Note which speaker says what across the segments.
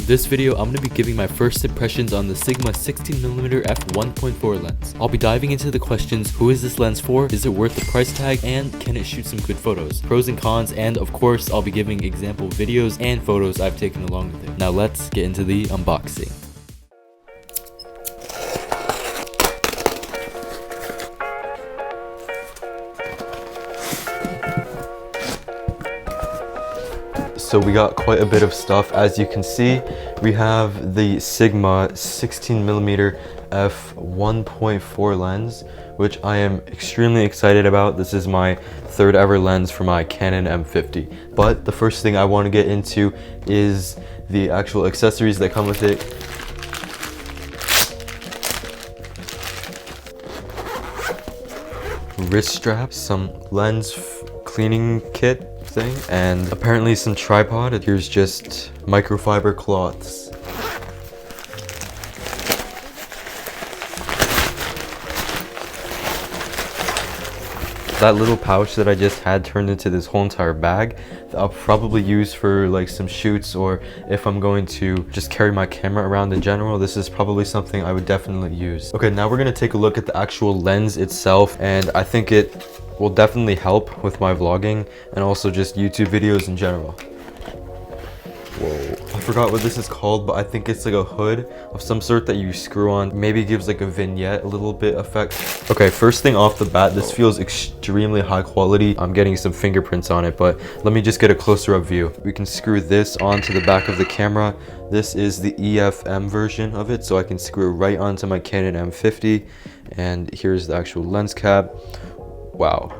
Speaker 1: this video, I'm going to be giving my first impressions on the Sigma 16mm f1.4 lens. I'll be diving into the questions: who is this lens for, is it worth the price tag, and can it shoot some good photos, pros and cons, and of course I'll be giving example videos and photos I've taken along with it. Now let's get into the unboxing. So we got quite a bit of stuff. As you can see, we have the Sigma 16mm f1.4 lens, which I am extremely excited about. This is my third ever lens for my Canon M50. But the first thing I want to get into is the actual accessories that come with it. Wrist straps, some lens cleaning kit thing, and apparently some tripod. Here's just microfiber cloths. That little pouch that I just had turned into this whole entire bag that I'll probably use for like some shoots, or if I'm going to just carry my camera around in general. This is probably something I would definitely use. Okay, now we're gonna take a look at the actual lens itself, and I think it will definitely help with my vlogging and also just YouTube videos in general. Whoa, I forgot what this is called, but I think it's like a hood of some sort that you screw on. Maybe gives like a vignette, a little bit effect. Okay, first thing off the bat, this feels extremely high quality. I'm getting some fingerprints on it, but let me just get a closer up view. We can screw this onto the back of the camera. This is the EFM version of it, so I can screw it right onto my Canon M50. And here's the actual lens cap. Wow,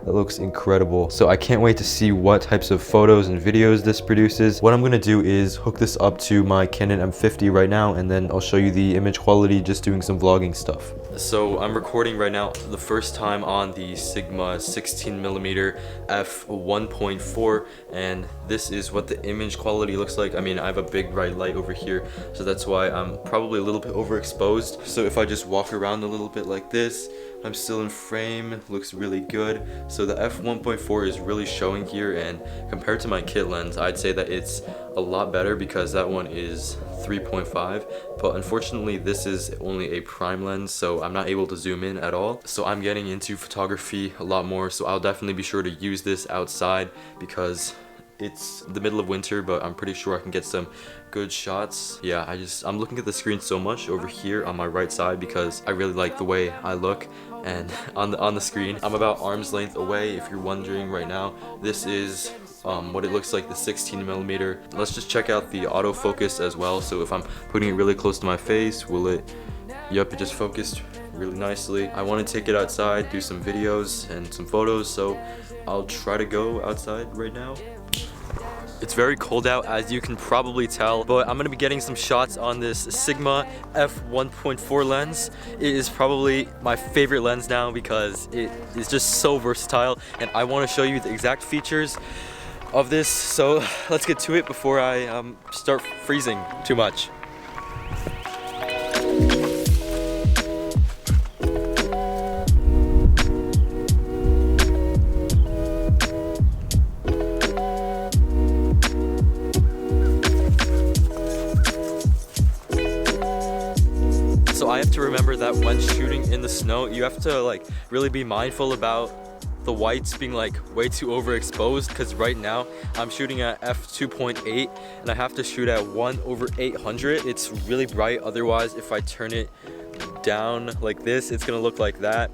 Speaker 1: that looks incredible. So I can't wait to see what types of photos and videos this produces. What I'm gonna do is hook this up to my Canon M50 right now, and then I'll show you the image quality just doing some vlogging stuff. So I'm recording right now the first time on the Sigma 16mm f1.4, and this is what the image quality looks like. I mean, I have a big bright light over here, so that's why I'm probably a little bit overexposed. So if I just walk around a little bit like this, I'm still in frame, looks really good. So the f1.4 is really showing here, and compared to my kit lens, I'd say that it's a lot better because that one is 3.5, but unfortunately this is only a prime lens, so I'm not able to zoom in at all. So I'm getting into photography a lot more, so I'll definitely be sure to use this outside because it's the middle of winter, but I'm pretty sure I can get some good shots. Yeah, I'm looking at the screen so much over here on my right side because I really like the way I look, and on the screen I'm about arm's length away. If you're wondering right now, this is what it looks like, the 16mm. Let's just check out the autofocus as well. So if I'm putting it really close to my face, will it? Yep, it just focused really nicely. I want to take it outside, do some videos and some photos, so I'll try to go outside right now. It's very cold out, as you can probably tell, but I'm gonna be getting some shots on this Sigma f1.4 lens. It is probably my favorite lens now because it is just so versatile, and I want to show you the exact features of this. So let's get to it before I start freezing too much. So I have to remember that when shooting in the snow, you have to like really be mindful about the whites being like way too overexposed, because right now I'm shooting at f2.8 and I have to shoot at 1/800. It's really bright, otherwise if I turn it down like this, it's gonna look like that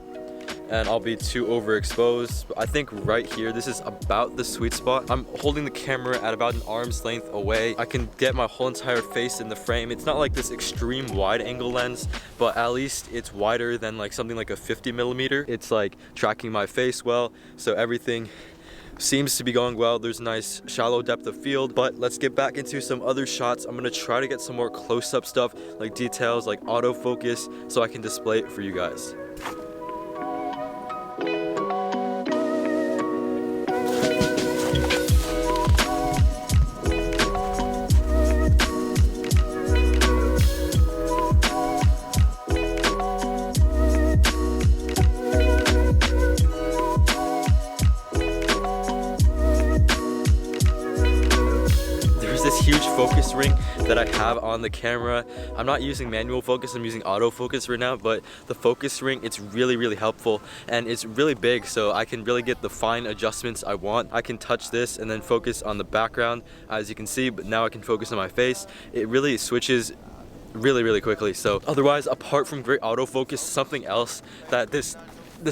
Speaker 1: and I'll be too overexposed. I think right here, this is about the sweet spot. I'm holding the camera at about an arm's length away. I can get my whole entire face in the frame. It's not like this extreme wide angle lens, but at least it's wider than like something like a 50mm. It's like tracking my face well, so everything seems to be going well. There's nice shallow depth of field, but let's get back into some other shots. I'm gonna try to get some more close-up stuff, like details, like autofocus, so I can display it for you guys. Huge focus ring that I have on the camera. I'm not using manual focus, I'm using autofocus right now, but the focus ring, it's really helpful, and it's really big, so I can really get the fine adjustments I want. I can touch this and then focus on the background, as you can see, but now I can focus on my face. It really switches really quickly. So otherwise, apart from great autofocus, something else that this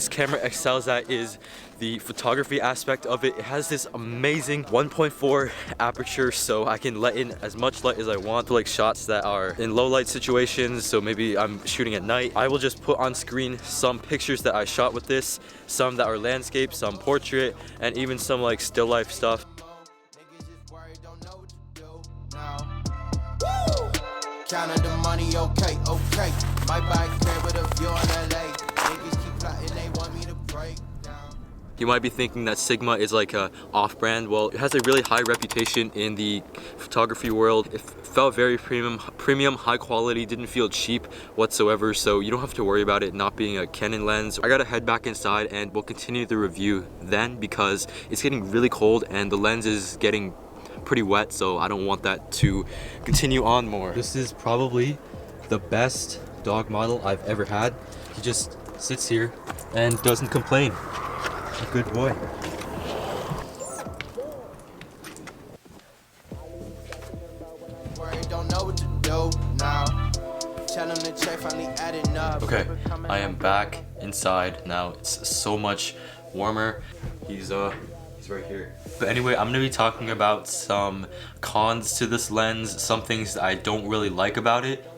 Speaker 1: camera excels at is the photography aspect of it. It has this amazing 1.4 aperture, so I can let in as much light as I want for like shots that are in low light situations. So maybe I'm shooting at night, I will just put on screen some pictures that I shot with this, some that are landscape, some portrait, and even some like still life stuff.
Speaker 2: Counting the money, okay. Might buy a crib with a view on LA. Niggas keep plotting, they want me to break down.
Speaker 1: You might be thinking that Sigma is like a off-brand. Well, it has a really high reputation in the photography world. It felt very premium, high quality, didn't feel cheap whatsoever, so you don't have to worry about it not being a Canon lens. I gotta head back inside and we'll continue the review then, because it's getting really cold and the lens is getting pretty wet, so I don't want that to continue on more. This is probably the best dog model I've ever had. He just sits here and doesn't complain. A good boy. Okay, I am back inside now. It's so much warmer. He's right here. But anyway, I'm gonna be talking about some cons to this lens, some things that I don't really like about it.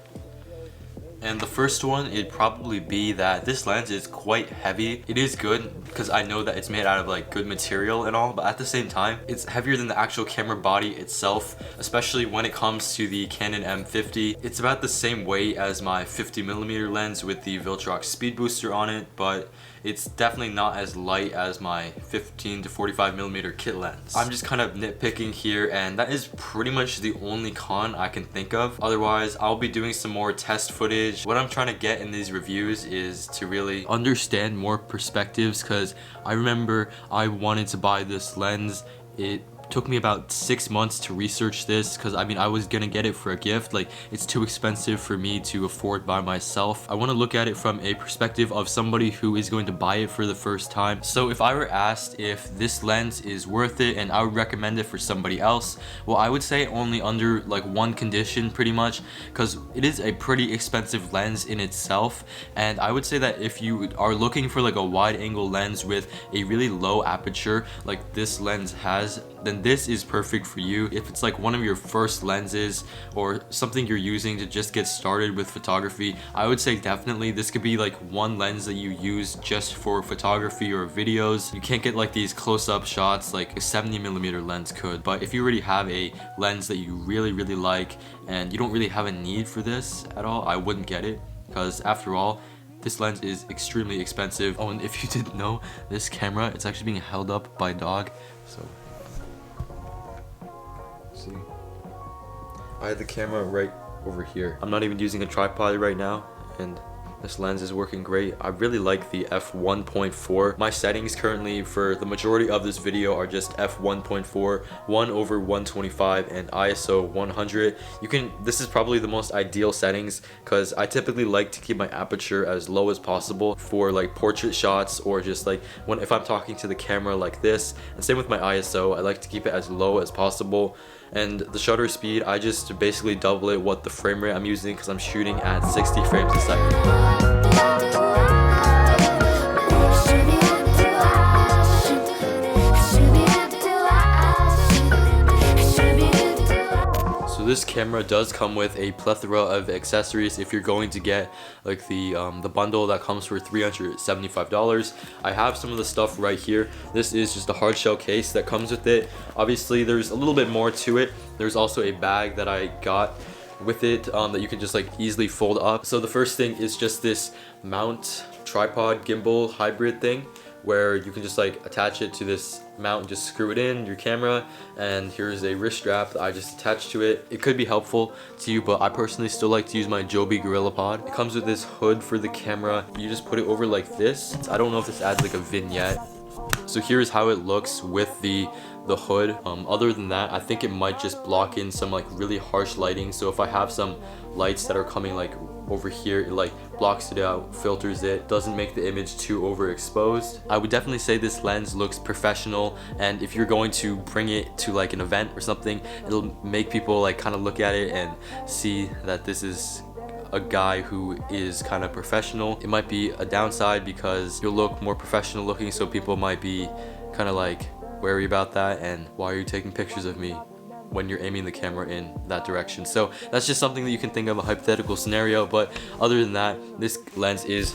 Speaker 1: And the first one, it'd probably be that this lens is quite heavy. It is good because I know that it's made out of like good material and all, but at the same time, it's heavier than the actual camera body itself, especially when it comes to the Canon M50. It's about the same weight as my 50mm lens with the Viltrox speed booster on it, but it's definitely not as light as my 15 to 45mm kit lens. I'm just kind of nitpicking here, and that is pretty much the only con I can think of. Otherwise, I'll be doing some more test footage. What I'm trying to get in these reviews is to really understand more perspectives, because I remember I wanted to buy this lens. It took me about 6 months to research this, because I mean, I was gonna get it for a gift. Like, it's too expensive for me to afford by myself. I want to look at it from a perspective of somebody who is going to buy it for the first time. So if I were asked if this lens is worth it and I would recommend it for somebody else, well, I would say only under like one condition pretty much, because it is a pretty expensive lens in itself. And I would say that if you are looking for like a wide angle lens with a really low aperture like this lens has, then this is perfect for you. If it's like one of your first lenses or something you're using to just get started with photography, I would say definitely this could be like one lens that you use just for photography or videos. You can't get like these close-up shots like a 70mm lens could, but if you already have a lens that you really like and you don't really have a need for this at all, I wouldn't get it, because after all, this lens is extremely expensive. Oh, and if you didn't know, this camera, it's actually being held up by a dog, so see, I had the camera right over here. I'm not even using a tripod right now, and this lens is working great. I really like the f1.4. My settings currently for the majority of this video are just f1.4, 1/125, and ISO 100. This is probably the most ideal settings, because I typically like to keep my aperture as low as possible for like portrait shots, or just like if I'm talking to the camera like this. And same with my ISO, I like to keep it as low as possible. And the shutter speed, I just basically double it what the frame rate I'm using, because I'm shooting at 60 frames a second. So this camera does come with a plethora of accessories if you're going to get like the bundle that comes for $375. I have some of the stuff right here. This is just a hard shell case that comes with it. Obviously there's a little bit more to it. There's also a bag that I got with it that you can just like easily fold up. So the first thing is just this mount tripod gimbal hybrid thing, where you can just like attach it to this mount and just screw it in your camera. And here's a wrist strap that I just attached to it. It could be helpful to you, but I personally still like to use my Joby GorillaPod. It comes with this hood for the camera. You just put it over like this. I don't know if this adds like a vignette. So here's how it looks with the the hood. Other than that, I think it might just block in some like really harsh lighting. So if I have some lights that are coming like over here, it like blocks it out, filters it, doesn't make the image too overexposed. I would definitely say this lens looks professional, and if you're going to bring it to like an event or something, it'll make people like kind of look at it and see that this is a guy who is kind of professional. It might be a downside because you'll look more professional looking, so people might be kind of like wary about that, and why are you taking pictures of me when you're aiming the camera in that direction. So that's just something that you can think of, a hypothetical scenario. But other than that, this lens is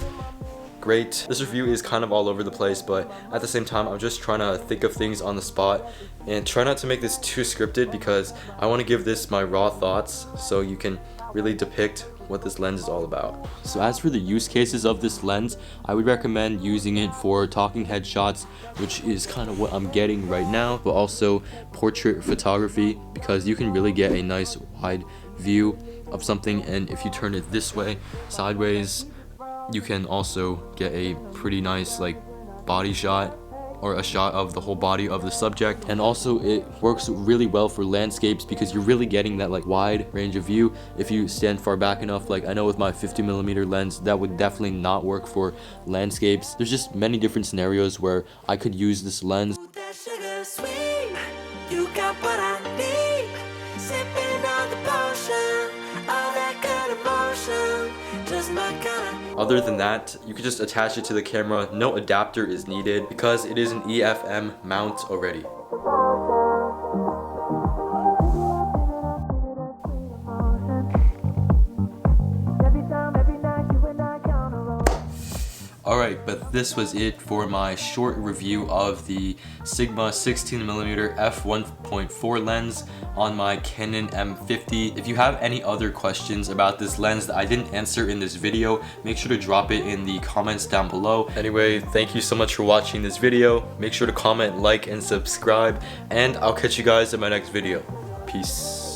Speaker 1: great. This review is kind of all over the place, but at the same time, I'm just trying to think of things on the spot and try not to make this too scripted, because I want to give this my raw thoughts so you can really depict what this lens is all about. So as for the use cases of this lens, I would recommend using it for talking head shots, which is kind of what I'm getting right now, but also portrait photography, because you can really get a nice wide view of something, and if you turn it this way, sideways, you can also get a pretty nice like body shot, or a shot of the whole body of the subject. And also it works really well for landscapes, because you're really getting that like wide range of view if you stand far back enough. Like I know with my 50mm lens, that would definitely not work for landscapes. There's just many different scenarios where I could use this lens. Other than that, you could just attach it to the camera. No adapter is needed because it is an EFM mount already. Alright, but this was it for my short review of the Sigma 16mm f1.4 lens on my Canon M50. If you have any other questions about this lens that I didn't answer in this video, make sure to drop it in the comments down below. Anyway, thank you so much for watching this video. Make sure to comment, like, and subscribe, and I'll catch you guys in my next video. Peace.